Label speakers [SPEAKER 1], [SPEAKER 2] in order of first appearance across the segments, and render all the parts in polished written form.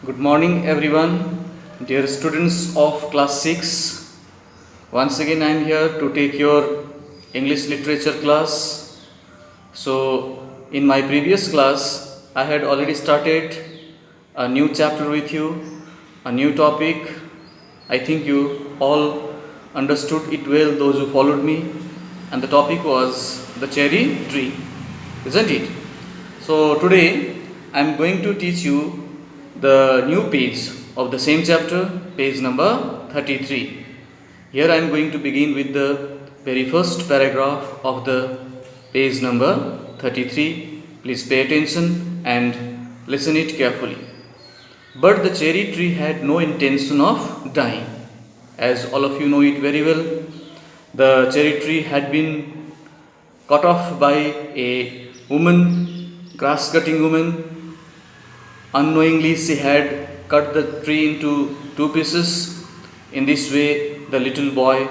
[SPEAKER 1] Good morning, everyone, dear students of class 6. Once again, I am here to take your English literature class. So, in my previous class, I had already started a new chapter with you, a new topic. I think you all understood it well, those who followed me, and the topic was the cherry tree, isn't it? So, today I am going to teach you the new page of the same chapter, page number 33. Here I am going to begin with the very first paragraph of the page number 33. Please pay attention and listen it carefully. But the cherry tree had no intention of dying. As all of you know it very well, the cherry tree had been cut off by a woman, grass cutting woman. Unknowingly, she had cut the tree into two pieces. In this way, the little boy,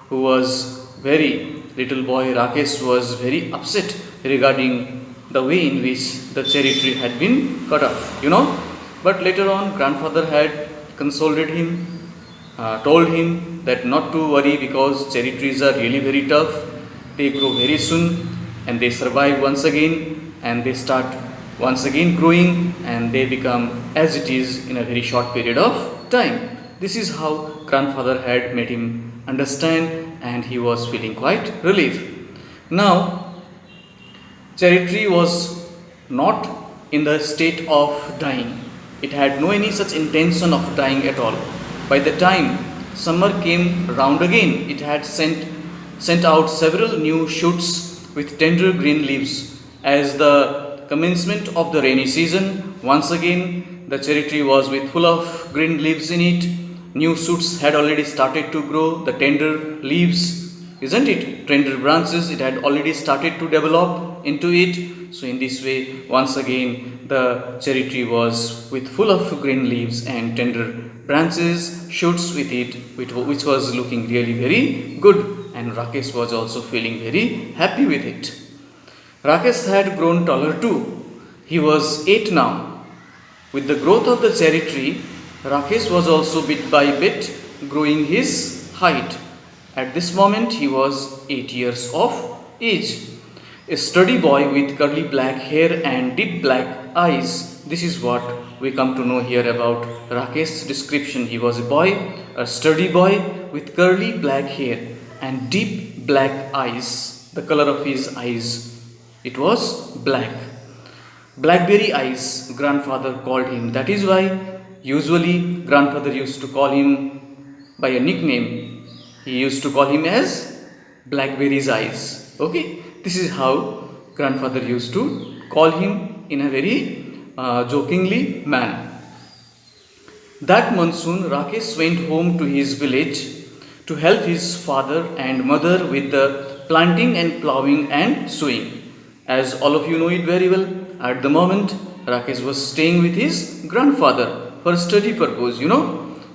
[SPEAKER 1] little boy Rakesh, was very upset regarding the way in which the cherry tree had been cut off, But later on, grandfather had consoled him, told him that not to worry because cherry trees are really very tough. They grow very soon and they survive once again and they start once again growing and they become as it is in a very short period of time. This is how grandfather had made him understand and he was feeling quite relief. Now, cherry tree was not in the state of dying. It had no any such intention of dying at all. By the time summer came round again, it had sent out several new shoots with tender green leaves. As the commencement of the rainy season, once again the cherry tree was with full of green leaves in it. New shoots had already started to grow, the tender leaves, isn't it? Tender branches, it had already started to develop into it. So in this way, once again, the cherry tree was with full of green leaves and tender branches, shoots with it, which was looking really very good. And Rakesh was also feeling very happy with it. Rakesh had grown taller too. He was 8 now. With the growth of the cherry tree, Rakesh was also bit by bit growing his height. At this moment, he was 8 years of age. A sturdy boy with curly black hair and deep black eyes. This is what we come to know here about Rakesh's description. He was a boy, a sturdy boy with curly black hair and deep black eyes. The color of his eyes, it was black. Blackberry eyes, grandfather called him. That is why usually grandfather used to call him by a nickname. He used to call him as Blackberry's eyes. Okay, this is how grandfather used to call him in a very jokingly manner. That monsoon, Rakesh went home to his village to help his father and mother with the planting and ploughing and sowing. As all of you know it very well, at the moment Rakesh was staying with his grandfather for study purpose,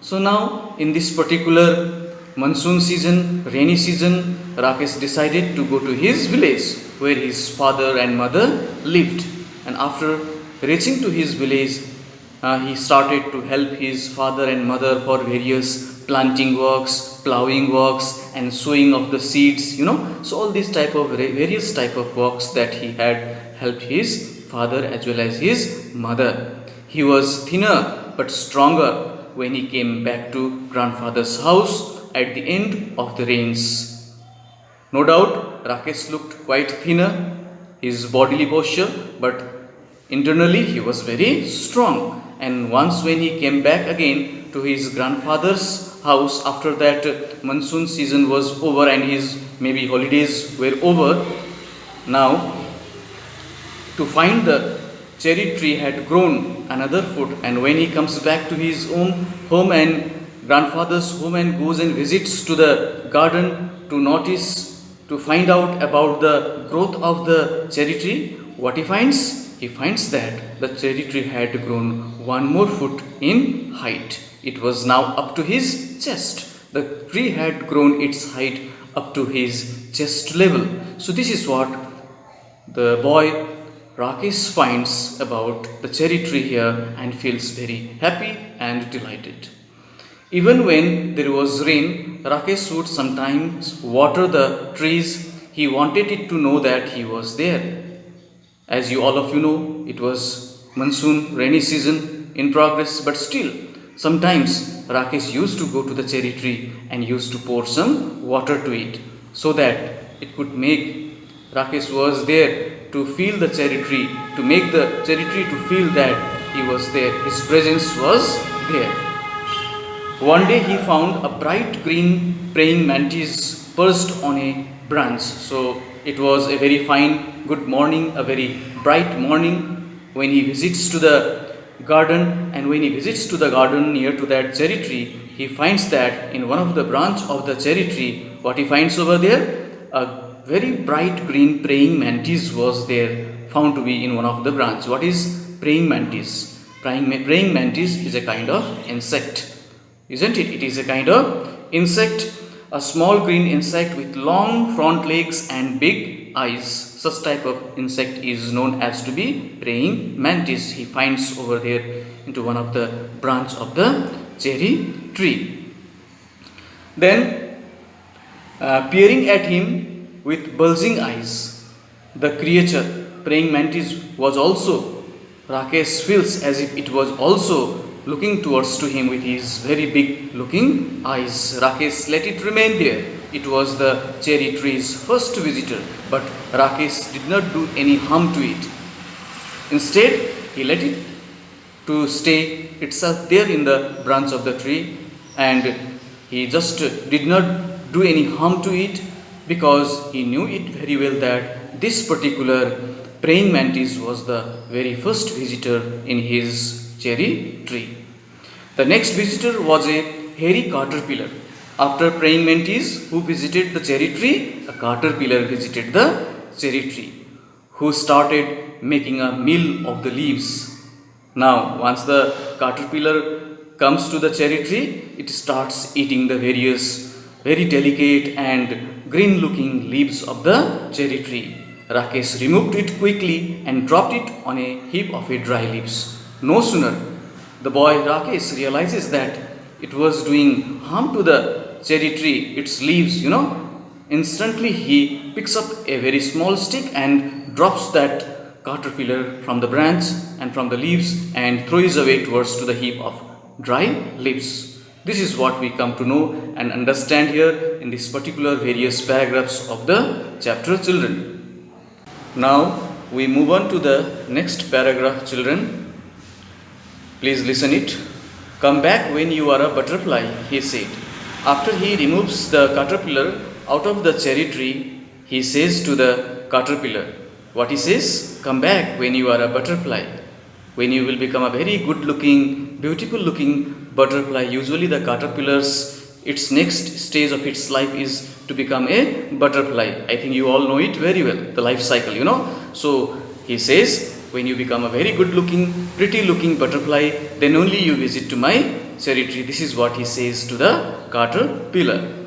[SPEAKER 1] So now in this particular monsoon season, rainy season, Rakesh decided to go to his village where his father and mother lived. And after reaching to his village, he started to help his father and mother for various planting works, ploughing works and sowing of the seeds, So all these various type of works that he had helped his father as well as his mother. He was thinner but stronger when he came back to grandfather's house at the end of the rains. No doubt, Rakesh looked quite thinner, his bodily posture, but internally he was very strong. And once when he came back again to his grandfather's house after that monsoon season was over and his maybe holidays were over, now to find the cherry tree had grown another foot, and when he comes back to his own home and grandfather's home and goes and visits to the garden to find out about the growth of the cherry tree, what he finds? He finds that the cherry tree had grown one more foot in height. It was now up to his chest. The tree had grown its height up to his chest level. So this is what the boy Rakesh finds about the cherry tree here and feels very happy and delighted. Even when there was rain, Rakesh would sometimes water the trees. He wanted it to know that he was there. As you all of you know, it was monsoon, rainy season in progress, but still, sometimes Rakesh used to go to the cherry tree and used to pour some water to it so that it could make Rakesh was there to feel the cherry tree, to make the cherry tree to feel that he was there, his presence was there. One day he found a bright green praying mantis perched on a branch. So it was a very fine, good morning, a very bright morning when he visits to the garden. And when he visits to the garden near to that cherry tree, he finds that in one of the branch of the cherry tree, what he finds over there? A very bright green praying mantis was there, found to be in one of the branch. What is praying mantis? Praying mantis is a kind of insect, isn't it? It is a kind of insect, a small green insect with long front legs and big eyes. Such type of insect is known as to be praying mantis. He finds over there into one of the branch of the cherry tree. Then peering at him with bulging eyes, the creature praying mantis was also, Rakesh feels as if it was also looking towards to him with his very big looking eyes. Rakesh let it remain there. It was the cherry tree's first visitor, but Rakesh did not do any harm to it. Instead, he let it to stay itself there in the branch of the tree, and he just did not do any harm to it because he knew it very well that this particular praying mantis was the very first visitor in his cherry tree. The next visitor was a hairy caterpillar. After praying mantis who visited the cherry tree, a caterpillar visited the cherry tree, who started making a meal of the leaves. Now, once the caterpillar comes to the cherry tree, it starts eating the various very delicate and green looking leaves of the cherry tree. Rakesh removed it quickly and dropped it on a heap of dry leaves. No sooner the boy Rakesh realizes that it was doing harm to the cherry tree, its leaves, instantly he picks up a very small stick and drops that caterpillar from the branch and from the leaves and throws away towards to the heap of dry leaves. This is what we come to know and understand here in this particular various paragraphs of the chapter, children. Now we move on to the next paragraph, children. Please listen it. Come back when you are a butterfly, he said. After he removes the caterpillar out of the cherry tree, he says to the caterpillar, what he says? Come back when you are a butterfly. When you will become a very good looking, beautiful looking butterfly, usually the caterpillar's, its next stage of its life is to become a butterfly. I think you all know it very well, the life cycle, So he says, when you become a very good looking, pretty looking butterfly, then only you visit to my cherry tree. This is what he says to the caterpillar.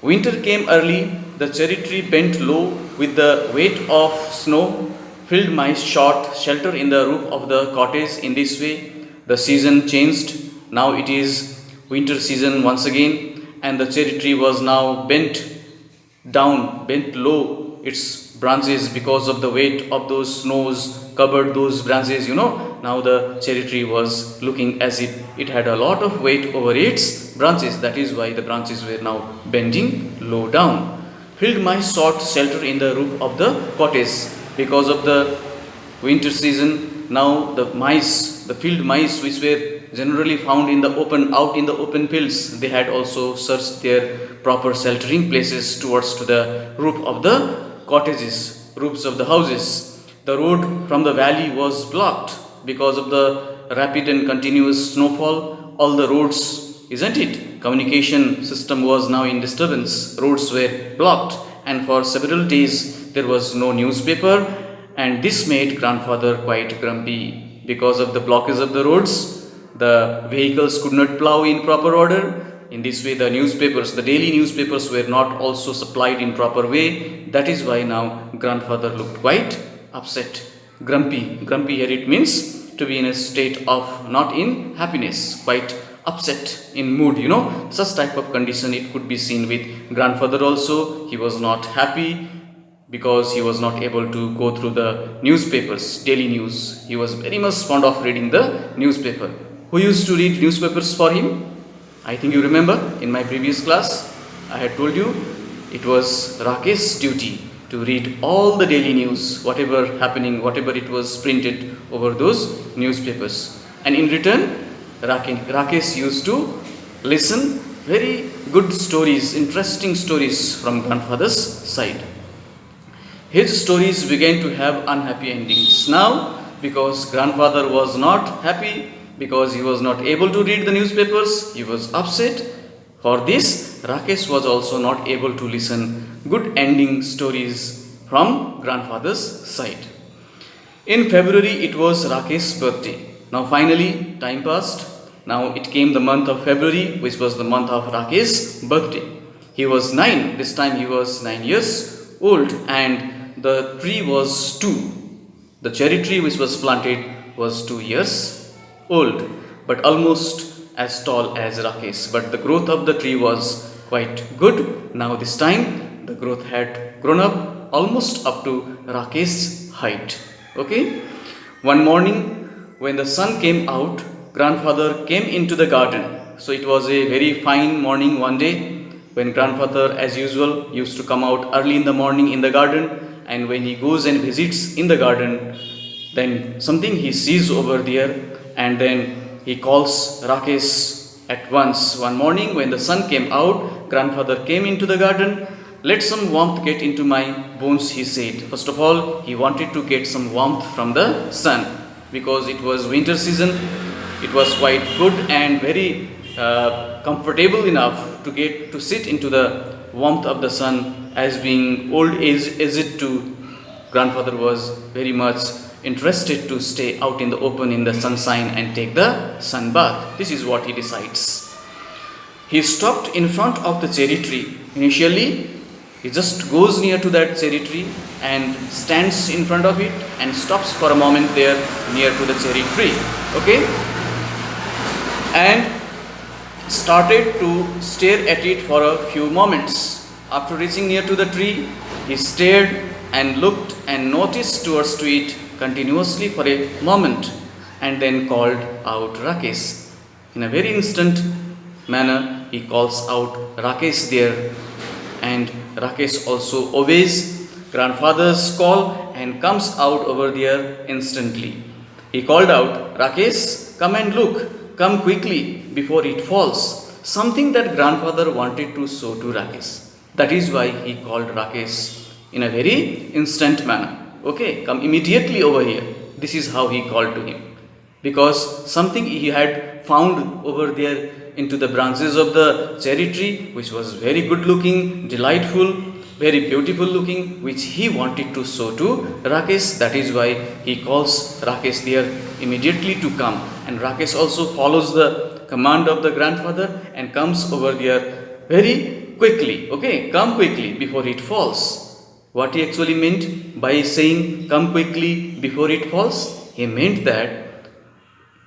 [SPEAKER 1] Winter came early. The cherry tree bent low with the weight of snow, filled my short shelter in the roof of the cottage. In this way, the season changed. Now it is winter season once again, and the cherry tree was now bent down, bent low. Its branches, because of the weight of those snows, covered those branches. Now the cherry tree was looking as if it had a lot of weight over its branches. That is why the branches were now bending low down. Filled my short shelter in the roof of the cottage. Because of the winter season, now the mice, the field mice, which were generally found in the open fields, they had also searched their proper sheltering places towards to the roof of the cottages, roofs of the houses. The road from the valley was blocked because of the rapid and continuous snowfall. All the roads, isn't it? Communication system was now in disturbance. Roads were blocked, and for several days there was no newspaper, and this made grandfather quite grumpy. Because of the blockage of the roads, the vehicles could not plow in proper order. In this way, the newspapers, the daily newspapers, were not also supplied in proper way. That is why now grandfather looked quite upset, grumpy. Grumpy here it means to be in a state of not in happiness, quite upset in mood, such type of condition it could be seen with grandfather also. He was not happy because he was not able to go through the newspapers, daily news. He was very much fond of reading the newspaper. Who used to read newspapers for him? I think you remember in my previous class I had told you it was Rakesh's duty to read all the daily news, whatever happening, whatever it was printed over those newspapers. And in return, Rakesh used to listen very good stories, interesting stories from grandfather's side. His stories began to have unhappy endings. Now, because grandfather was not happy, because he was not able to read the newspapers, he was upset. For this, Rakesh was also not able to listen good ending stories from grandfather's side. In February, it was Rakesh's birthday. Now finally, time passed. Now it came the month of February, which was the month of Rakesh's birthday. He was 9. This time he was 9 years old, and the tree was 2. The cherry tree which was planted was 2 years old, but almost as tall as Rakesh. But the growth of the tree was quite good. Now this time the growth had grown up almost up to Rakesh's height. Okay. One morning when the sun came out, grandfather came into the garden. So it was a very fine morning one day when grandfather, as usual, used to come out early in the morning in the garden. And when he goes and visits in the garden, then something he sees over there, and then he calls Rakesh at once. One morning when the sun came out, grandfather came into the garden. Let some warmth get into my bones, he said. First of all, he wanted to get some warmth from the sun because it was winter season. It was quite good and very comfortable enough to get to sit into the warmth of the sun. As being old aged too, grandfather was very much interested to stay out in the open in the sunshine and take the sun bath. This is what he decides. He stopped in front of the cherry tree. Initially, he just goes near to that cherry tree and stands in front of it and stops for a moment there near to the cherry tree. Okay? And started to stare at it for a few moments. After reaching near to the tree, he stared and looked and noticed towards to it continuously for a moment, and then called out Rakesh. In a very instant manner, he calls out Rakesh there, and Rakesh also obeys grandfather's call and comes out over there instantly. He called out, Rakesh, come and look, come quickly before it falls. Something that grandfather wanted to show to Rakesh. That is why he called Rakesh in a very instant manner. Okay, come immediately over here. This is how he called to him. Because something he had found over there into the branches of the cherry tree, which was very good looking, delightful, very beautiful looking, which he wanted to show to Rakesh. That is why he calls Rakesh there immediately to come. And Rakesh also follows the command of the grandfather and comes over there very quickly. Okay, come quickly before it falls. What he actually meant by saying come quickly before it falls? He meant that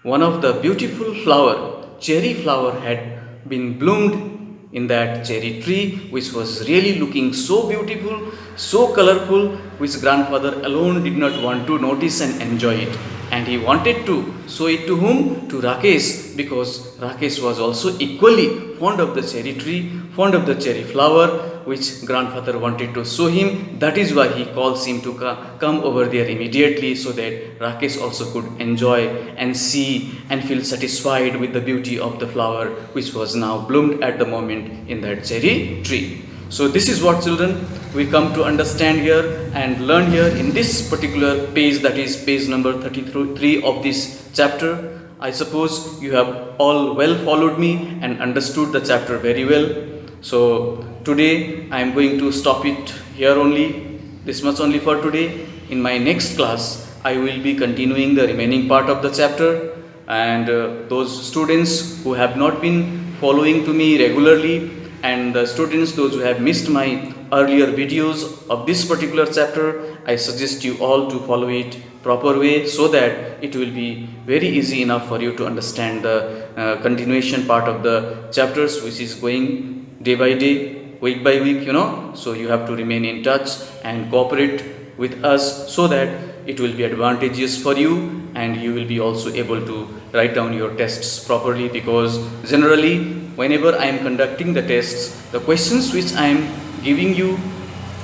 [SPEAKER 1] one of the beautiful flower, cherry flower, had been bloomed in that cherry tree, which was really looking so beautiful, so colorful, which grandfather alone did not want to notice and enjoy it. And he wanted to show it to whom? To Rakesh, because Rakesh was also equally fond of the cherry tree, fond of the cherry flower, which grandfather wanted to show him. That is why he calls him to come over there immediately, so that Rakesh also could enjoy and see and feel satisfied with the beauty of the flower, which was now bloomed at the moment in that cherry tree. So this is what, children, we come to understand here and learn here in this particular page, that is page number 33 of this chapter. I suppose you have all well followed me and understood the chapter very well. So today I am going to stop it here only, this much only for today. In my next class, I will be continuing the remaining part of the chapter, and those students who have not been following to me regularly, and the students, those who have missed my earlier videos of this particular chapter, I suggest you all to follow it proper way, so that it will be very easy enough for you to understand the continuation part of the chapters, which is going day by day, week by week, so you have to remain in touch and cooperate with us, so that it will be advantageous for you, and you will be also able to write down your tests properly, because generally whenever I am conducting the tests, the questions which I am giving you,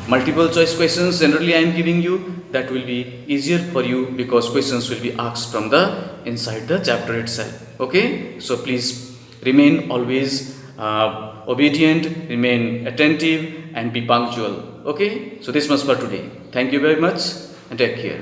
[SPEAKER 1] multiple choice questions generally I am giving you, that will be easier for you, because questions will be asked from the inside the chapter itself. Okay, so please remain always obedient, remain attentive, and be punctual. Okay, so this much for today. Thank you very much and take care.